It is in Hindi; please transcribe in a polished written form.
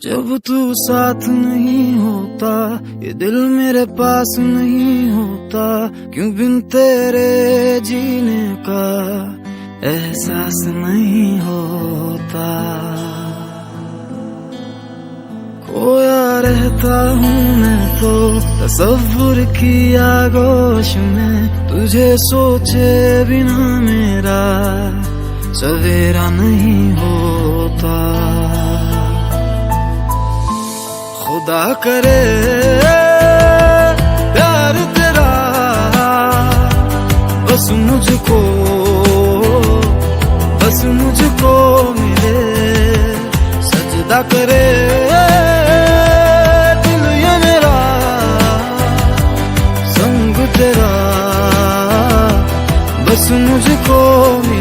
जब तू साथ नहीं होता, ये दिल मेरे पास नहीं होता, क्यों बिन तेरे जीने का एहसास नहीं होता। खोया रहता हूँ मैं तो तसव्वुर की आगोश में, तुझे सोचे बिना मेरा सवेरा नहीं होता। खुदा करे प्यार तेरा बस मुझको मिले, सजदा करे दिल ये मेरा, संग तेरा बस मुझको मिले।